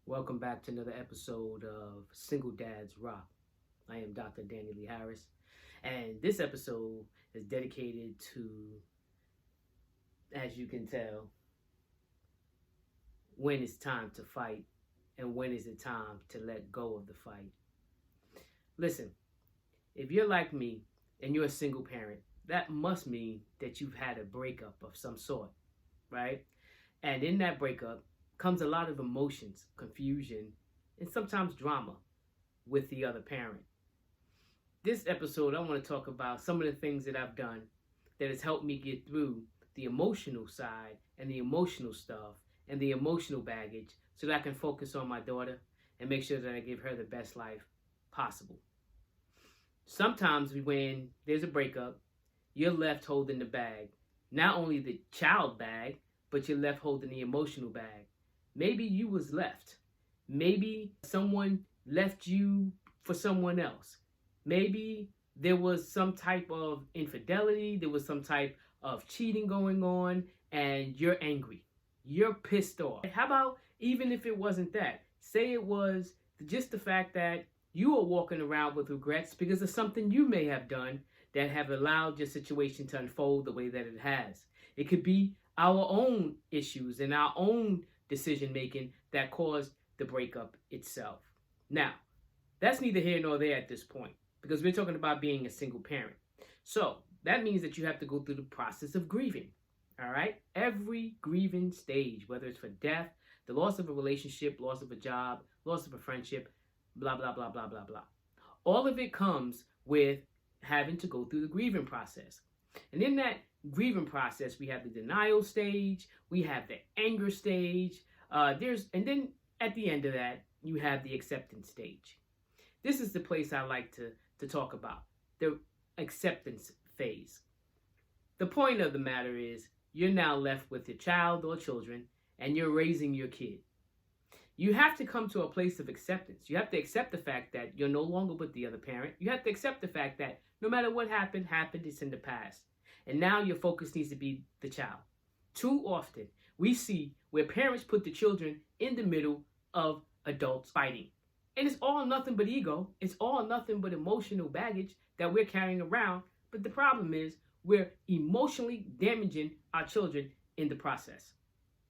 Welcome back to another episode of Single Dads Rock. I am Dr. Daniel Lee Harris, and this episode is dedicated to, as you can tell, when it's time to fight and when is it time to let go of the fight. Listen, if you're like me and you're a single parent, that must mean that you've had a breakup of some sort, right? And in that breakup comes a lot of emotions, confusion, and sometimes drama with the other parent. This episode, I want to talk about some of the things that I've done that has helped me get through the emotional side and the emotional stuff and the emotional baggage so that I can focus on my daughter and make sure that I give her the best life possible. Sometimes when there's a breakup, you're left holding the bag. Not only the child bag, but you're left holding the emotional bag. Maybe you was left. Maybe someone left you for someone else. Maybe there was some type of infidelity, there was some type of cheating going on, and you're angry. You're pissed off. How about even if it wasn't that? Say it was just the fact that you are walking around with regrets because of something you may have done that have allowed your situation to unfold the way that it has. It could be our own issues and our own decision making that caused the breakup itself. Now, that's neither here nor there at this point because we're talking about being a single parent. So that means that you have to go through the process of grieving. All right? Every grieving stage, whether it's for death, the loss of a relationship, loss of a job, loss of a friendship, blah, blah, blah, blah, blah, blah. All of it comes with having to go through the grieving process. And in that grieving process, we have the denial stage, we have the anger stage, and then at the end of that, you have the acceptance stage. This is the place I like to talk about, the acceptance phase. The point of the matter is, you're now left with your child or children, and you're raising your kid. You have to come to a place of acceptance. You have to accept the fact that you're no longer with the other parent. You have to accept the fact that no matter what happened, it's in the past. And now your focus needs to be the child. Too often, we see where parents put the children in the middle of adults fighting. And it's all nothing but ego. It's all nothing but emotional baggage that we're carrying around. But the problem is we're emotionally damaging our children in the process.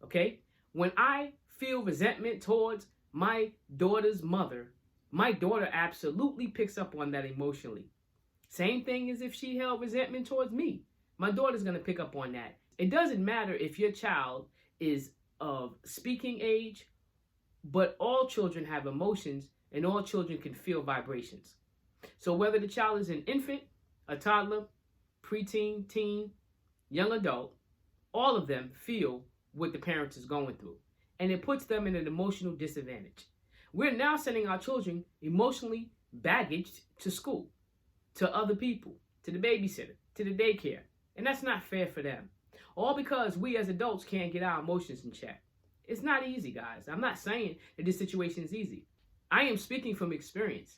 Okay? When I feel resentment towards my daughter's mother, my daughter absolutely picks up on that emotionally. Same thing as if she held resentment towards me. My daughter's going to pick up on that. It doesn't matter if your child is of speaking age, but all children have emotions and all children can feel vibrations. So whether the child is an infant, a toddler, preteen, teen, young adult, all of them feel what the parent is going through. And it puts them in an emotional disadvantage. We're now sending our children emotionally baggaged to school, to other people, to the babysitter, to the daycare. And that's not fair for them. All because we as adults can't get our emotions in check. It's not easy, guys. I'm not saying that this situation is easy. I am speaking from experience.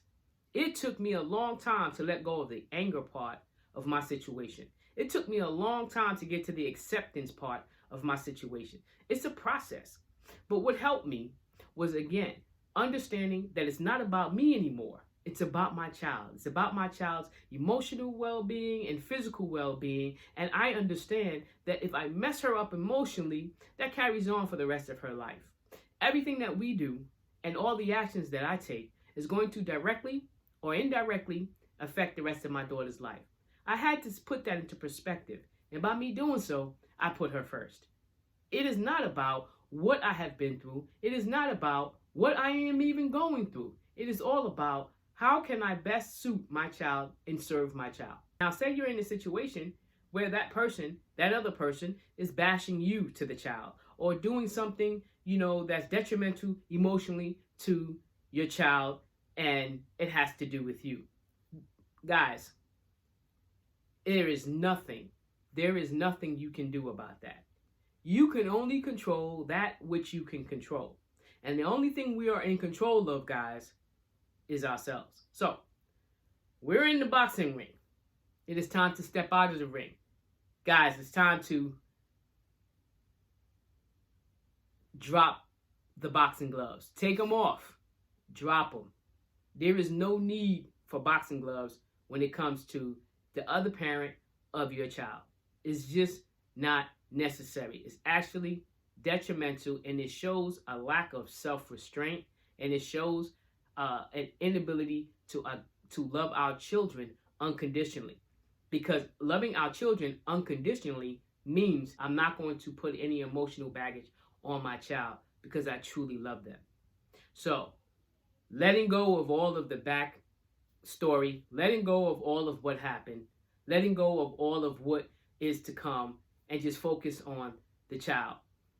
It took me a long time to let go of the anger part of my situation. It took me a long time to get to the acceptance part of my situation. It's a process. But what helped me was, again, understanding that it's not about me anymore. It's about my child. It's about my child's emotional well-being and physical well-being. And I understand that if I mess her up emotionally, that carries on for the rest of her life. Everything that we do and all the actions that I take is going to directly or indirectly affect the rest of my daughter's life. I had to put that into perspective. And by me doing so, I put her first. It is not about what I have been through. It is not about what I am even going through. It is all about how can I best suit my child and serve my child. Now, say you're in a situation where that other person is bashing you to the child or doing something, that's detrimental emotionally to your child and it has to do with you. Guys, there is nothing you can do about that. You can only control that which you can control. And the only thing we are in control of, guys, is ourselves. So, we're in the boxing ring. It is time to step out of the ring. Guys, it's time to drop the boxing gloves. Take them off. Drop them. There is no need for boxing gloves when it comes to the other parent of your child. It's just not necessary. It's actually detrimental, and it shows a lack of self-restraint, and it shows an inability to love our children unconditionally. Because loving our children unconditionally means I'm not going to put any emotional baggage on my child because I truly love them. So, letting go of all of the back story, letting go of all of what happened, letting go of all of what is to come, and just focus on the child.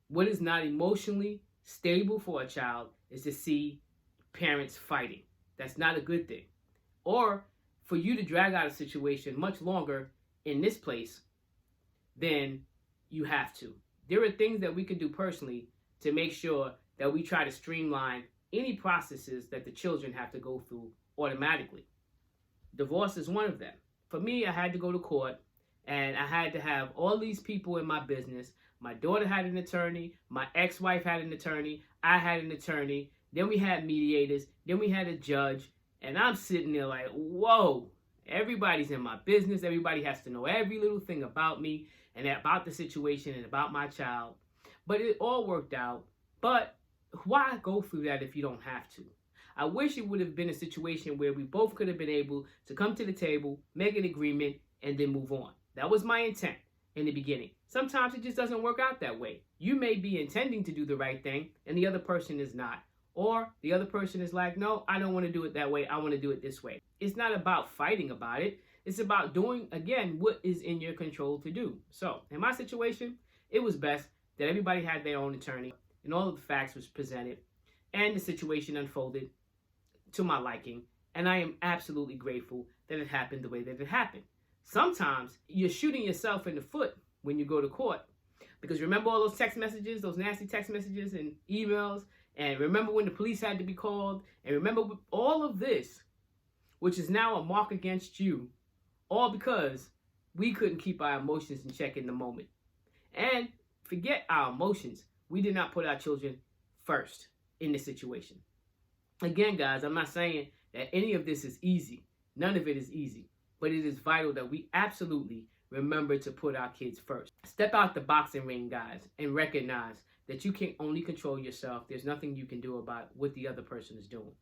What is not emotionally stable for a child is to see parents fighting. That's not a good thing. Or for you to drag out a situation much longer in this place than you have to. There are things that we can do personally to make sure that we try to streamline any processes that the children have to go through automatically. Divorce is one of them. For me, I had to go to court, and I had to have all these people in my business. My daughter had an attorney, my ex-wife had an attorney, I had an attorney, then we had mediators, then we had a judge, and I'm sitting there like, whoa, everybody's in my business, everybody has to know every little thing about me, and about the situation, and about my child. But it all worked out. But why go through that if you don't have to? I wish it would have been a situation where we both could have been able to come to the table, make an agreement, and then move on. That was my intent in the beginning. Sometimes it just doesn't work out that way. You may be intending to do the right thing, and the other person is not. Or the other person is like, no, I don't want to do it that way. I want to do it this way. It's not about fighting about it. It's about doing, again, what is in your control to do. So in my situation, it was best that everybody had their own attorney, and all of the facts was presented, and the situation unfolded to my liking. And I am absolutely grateful that it happened the way that it happened. Sometimes you're shooting yourself in the foot when you go to court. Because remember all those text messages, those nasty text messages and emails, and remember when the police had to be called, and remember all of this, which is now a mark against you, all because we couldn't keep our emotions in check in the moment. And forget our emotions. We did not put our children first in this situation. Again, guys, I'm not saying that any of this is easy. None of it is easy. But it is vital that we absolutely remember to put our kids first. Step out the boxing ring, guys, and recognize that you can only control yourself. There's nothing you can do about what the other person is doing.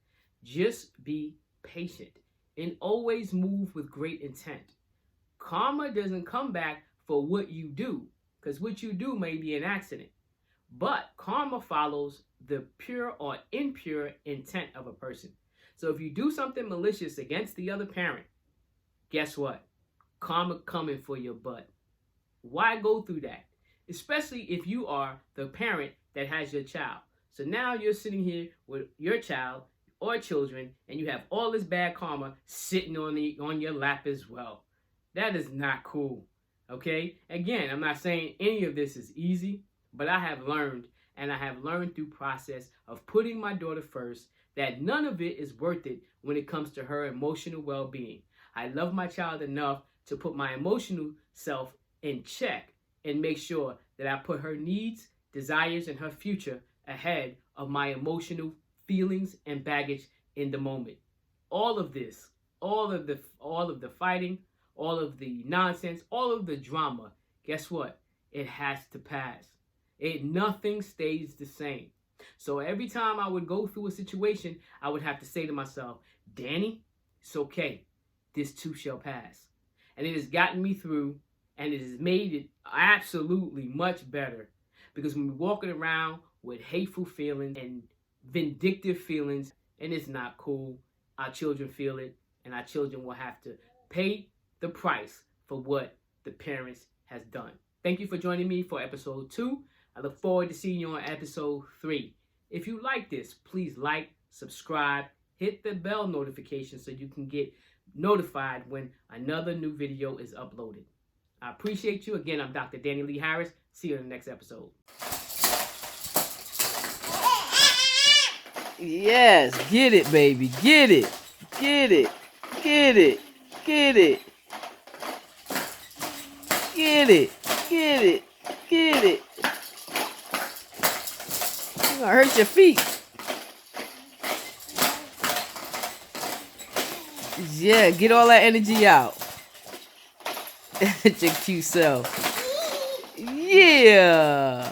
Just be patient and always move with great intent. Karma doesn't come back for what you do, because what you do may be an accident. But karma follows the pure or impure intent of a person. So if you do something malicious against the other parent, guess what? Karma coming for your butt. Why go through that? Especially if you are the parent that has your child. So now you're sitting here with your child or children, and you have all this bad karma sitting on your lap as well. That is not cool. Okay? Again, I'm not saying any of this is easy, but I have learned, and I have learned through process of putting my daughter first, that none of it is worth it when it comes to her emotional well-being. I love my child enough to put my emotional self in check and make sure that I put her needs, desires, and her future ahead of my emotional feelings and baggage in the moment. All of this, all of the fighting, all of the nonsense, all of the drama, guess what? It has to pass. Nothing stays the same. So every time I would go through a situation, I would have to say to myself, Danny, it's okay. This too shall pass. And it has gotten me through, and it has made it absolutely much better. Because when we're walking around with hateful feelings and vindictive feelings, and it's not cool, our children feel it, and our children will have to pay the price for what the parents has done. Thank you for joining me for episode 2. I look forward to seeing you on episode 3. If you like this, please like, subscribe, hit the bell notification so you can get notified when another new video is uploaded. I appreciate you. Again, I'm Dr. Danny Lee Harris. See you in the next episode. Yes, get it, baby. Get it. Get it. Get it. Get it. Get it. Get it. Get it. You're gonna hurt your feet. Yeah, get all that energy out. Your cute self. Yeah.